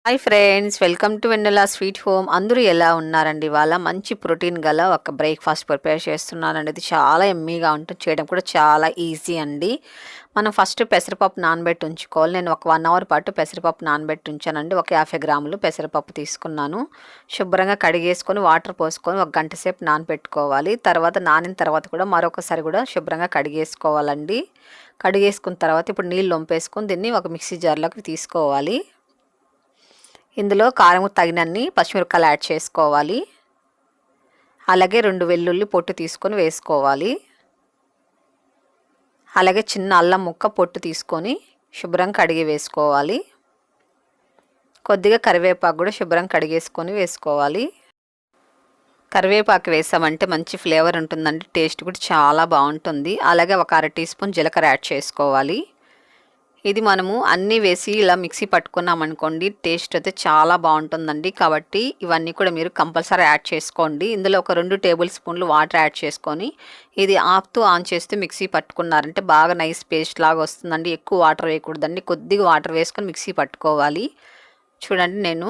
Hi friends, welcome to Vennela sweet home. అందరూ ఎలా ఉన్నారండి? ఇవాళ మంచి ప్రోటీన్ గల ఒక బ్రేక్ఫాస్ట్ ప్రిపేర్ చేస్తున్నానండి. ఇది చాలా ఎమ్మీగా ఉంటుంది, చేయడం కూడా చాలా ఈజీ అండి. మనం ఫస్ట్ పెసరపప్పు నానబెట్టి ఉంచుకోవాలి. నేను ఒక 1 అవర్ పాటు పెసరపప్పు నానబెట్టి ఉంచానండి. ఒక 50 గ్రాములు పెసరపప్పు తీసుకున్నాను. శుభ్రంగా కడిగేసుకొని వాటర్ పోసుకొని ఒక గంట సేపు నానబెట్టుకోవాలి. తర్వాత నానిన తర్వాత కూడా మరొకసారి కూడా శుభ్రంగా కడిగేసుకోవాలండి. కడిగేసుకున్న తర్వాత ఇప్పుడు నీళ్ళు వంపేసుకొని దీన్ని ఒక మిక్సీ జార్లోకి తీసుకోవాలి. ఇందులో కారం తగినన్ని పచ్చిమిరపకాయలు యాడ్ చేసుకోవాలి. అలాగే 2 వెల్లుల్లి పొట్టు తీసుకొని వేసుకోవాలి. అలాగే చిన్న అల్లం ముక్క పొట్టు తీసుకొని శుభ్రంగా కడిగి వేసుకోవాలి. కొద్దిగా కరివేపాకు కూడా శుభ్రంగా కడిగేసుకొని వేసుకోవాలి. కరివేపాకు వేసామంటే మంచి ఫ్లేవర్ ఉంటుందండి, టేస్ట్ కూడా చాలా బాగుంటుంది. అలాగే ఒక 1/2 టీ స్పూన్ జీలకర్ర యాడ్ చేసుకోవాలి. ఇది మనము అన్నీ వేసి ఇలా మిక్సీ పట్టుకున్నామనుకోండి, టేస్ట్ అయితే చాలా బాగుంటుందండి. కాబట్టి ఇవన్నీ కూడా మీరు కంపల్సరీ యాడ్ చేసుకోండి. ఇందులో ఒక 2 టేబుల్ స్పూన్లు వాటర్ యాడ్ చేసుకొని ఇది ఆన్ చేస్తూ మిక్సీ పట్టుకున్నారంటే బాగా నైస్ పేస్ట్ లాగా వస్తుందండి. ఎక్కువ వాటర్ వేయకూడదండి, కొద్దిగా వాటర్ వేసుకొని మిక్సీ పట్టుకోవాలి. చూడండి, నేను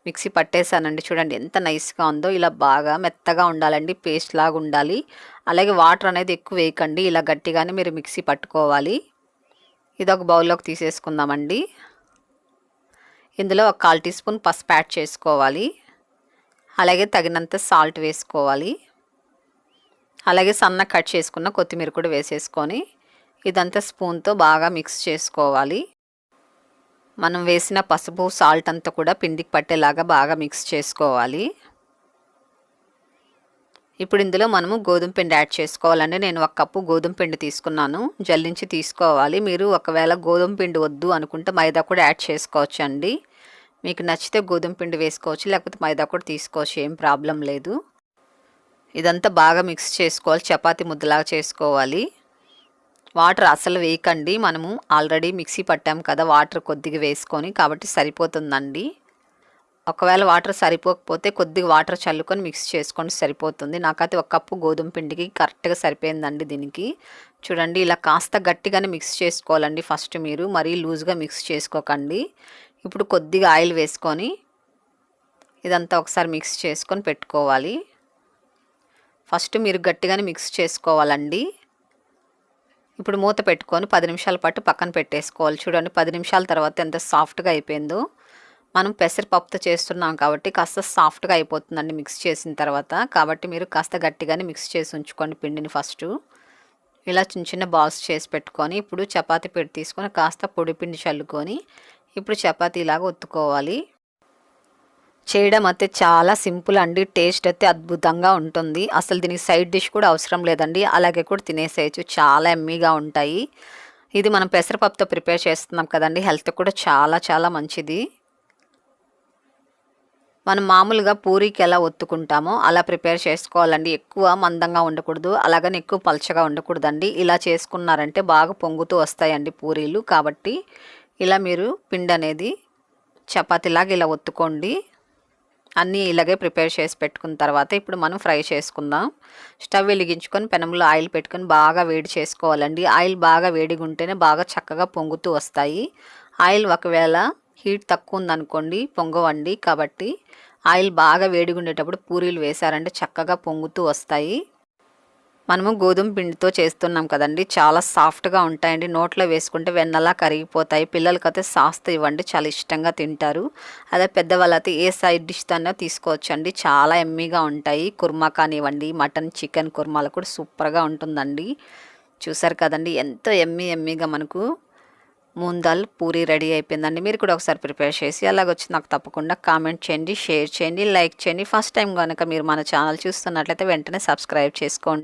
మిక్సీ పట్టేశానండి. చూడండి ఎంత నైస్గా ఉందో. ఇలా బాగా మెత్తగా ఉండాలండి, పేస్ట్ లాగా ఉండాలి. అలాగే వాటర్ అనేది ఎక్కువ వేయకండి, ఇలా గట్టిగానే మీరు మిక్సీ పట్టుకోవాలి. ఇది ఒక బౌల్లోకి తీసేసుకుందామండి. ఇందులో ఒక 1/4 టీ స్పూన్ పసుపు యాడ్ చేసుకోవాలి. అలాగే తగినంత సాల్ట్ వేసుకోవాలి. అలాగే సన్న కట్ చేసుకున్న కొత్తిమీర కూడా వేసేసుకొని ఇదంతా స్పూన్తో బాగా మిక్స్ చేసుకోవాలి. మనం వేసిన పసుపు సాల్ట్ అంతా కూడా పిండికి పట్టేలాగా బాగా మిక్స్ చేసుకోవాలి. ఇప్పుడు ఇందులో మనము గోధుమ పిండి యాడ్ చేసుకోవాలండి. నేను 1 కప్పు గోధుమ పిండి తీసుకున్నాను, జల్లించి తీసుకోవాలి. మీరు ఒకవేళ గోధుమ పిండి వద్దు అనుకుంటే మైదా కూడా యాడ్ చేసుకోవచ్చు అండి. మీకు నచ్చితే గోధుమ పిండి వేసుకోవచ్చు, లేకపోతే మైదా కూడా తీసుకోవచ్చు, ఏం ప్రాబ్లం లేదు. ఇదంతా బాగా మిక్స్ చేసుకోవాలి, చపాతీ ముద్దలాగా చేసుకోవాలి. వాటర్ అసలు వేయకండి, మనము ఆల్రెడీ మిక్సీ పట్టాం కదా, వాటర్ కొద్దిగా వేసుకొని, కాబట్టి సరిపోతుందండి. ఒకవేళ వాటర్ సరిపోకపోతే కొద్దిగా వాటర్ చల్లుకొని మిక్స్ చేసుకొని సరిపోతుంది. నాకైతే 1 కప్పు గోధుమ పిండికి కరెక్ట్గా సరిపోయిందండి దీనికి. చూడండి, ఇలా కాస్త గట్టిగానే మిక్స్ చేసుకోవాలండి ఫస్ట్, మీరు మరీ లూజ్గా మిక్స్ చేసుకోకండి. ఇప్పుడు కొద్దిగా ఆయిల్ వేసుకొని ఇదంతా ఒకసారి మిక్స్ చేసుకొని పెట్టుకోవాలి. ఫస్ట్ మీరు గట్టిగానే మిక్స్ చేసుకోవాలండి. ఇప్పుడు మూత పెట్టుకొని 10 నిమిషాల పాటు పక్కన పెట్టేసుకోవాలి. చూడండి, 10 నిమిషాల తర్వాత ఎంత సాఫ్ట్గా అయిపోయిందో. మనం పెసరపప్పుతో చేస్తున్నాం కాబట్టి కాస్త సాఫ్ట్గా అయిపోతుందండి మిక్స్ చేసిన తర్వాత. కాబట్టి మీరు కాస్త గట్టిగానే మిక్స్ చేసి ఉంచుకోండి పిండిని ఫస్ట్. ఇలా చిన్న చిన్న బాల్స్ చేసి పెట్టుకొని ఇప్పుడు చపాతీ పిండి తీసుకొని కాస్త పొడి పిండి చల్లుకొని ఇప్పుడు చపాతీలాగా ఒత్తుకోవాలి. చేయడం అయితే చాలా సింపుల్ అండి, టేస్ట్ అయితే అద్భుతంగా ఉంటుంది. అసలు దీనికి సైడ్ డిష్ కూడా అవసరం లేదండి, అలాగే కూడా తినేసేయచ్చు, చాలా ఎమ్మీగా ఉంటాయి. ఇది మనం పెసరపప్పుతో ప్రిపేర్ చేస్తున్నాం కదండి, హెల్త్ కూడా చాలా చాలా మంచిది. మనం మామూలుగా పూరీకి ఎలా ఒత్తుకుంటామో అలా ప్రిపేర్ చేసుకోవాలండి. ఎక్కువ మందంగా ఉండకూడదు, అలాగని ఎక్కువ పలచగా ఉండకూడదండి. ఇలా చేసుకున్నారంటే బాగా పొంగుతూ వస్తాయండి పూరీలు. కాబట్టి ఇలా మీరు పిండి అనేది చపాతీలాగా ఇలా ఒత్తుకోండి. అన్నీ ఇలాగే ప్రిపేర్ చేసి పెట్టుకున్న తర్వాత ఇప్పుడు మనం ఫ్రై చేసుకుందాం. స్టవ్ వెలిగించుకొని పెనంలో ఆయిల్ పెట్టుకొని బాగా వేడి చేసుకోవాలండి. ఆయిల్ బాగా వేడిగా ఉంటేనే బాగా చక్కగా పొంగుతూ వస్తాయి. ఆయిల్ ఒకవేళ హీట్ తక్కువ ఉందనుకోండి పొంగవండి. కాబట్టి ఆయిల్ బాగా వేడిగా ఉండేటప్పుడు పూరీలు వేసారంటే చక్కగా పొంగుతూ వస్తాయి. మనము గోధుమ పిండితో చేస్తున్నాం కదండి, చాలా సాఫ్ట్గా ఉంటాయండి. నోట్లో వేసుకుంటే వెన్నలా కరిగిపోతాయి. పిల్లలకైతే సాస్తో ఇవ్వండి, చాలా ఇష్టంగా తింటారు. అదే పెద్దవాళ్ళైతే ఏ సైడ్ డిష్తో తీసుకోవచ్చండి, చాలా ఎమ్మీగా ఉంటాయి. కుర్మా కానివ్వండి, మటన్ చికెన్ కుర్మాలు కూడా సూపర్గా ఉంటుందండి. చూసారు కదండి, ఎంతో ఎమ్మీగా మనకు మూంగ్ దాల్ పూరీ రెడీ అయిపోయిందండి. మీరు కూడా ఒకసారి ప్రిపేర్ చేసి అలాగొచ్చి నాకు తప్పకుండా కామెంట్ చేయండి, షేర్ చేయండి, లైక్ చేయండి. ఫస్ట్ టైం కనుక మీరు మన ఛానల్ చూస్తున్నట్లయితే వెంటనే సబ్స్క్రైబ్ చేసుకోండి.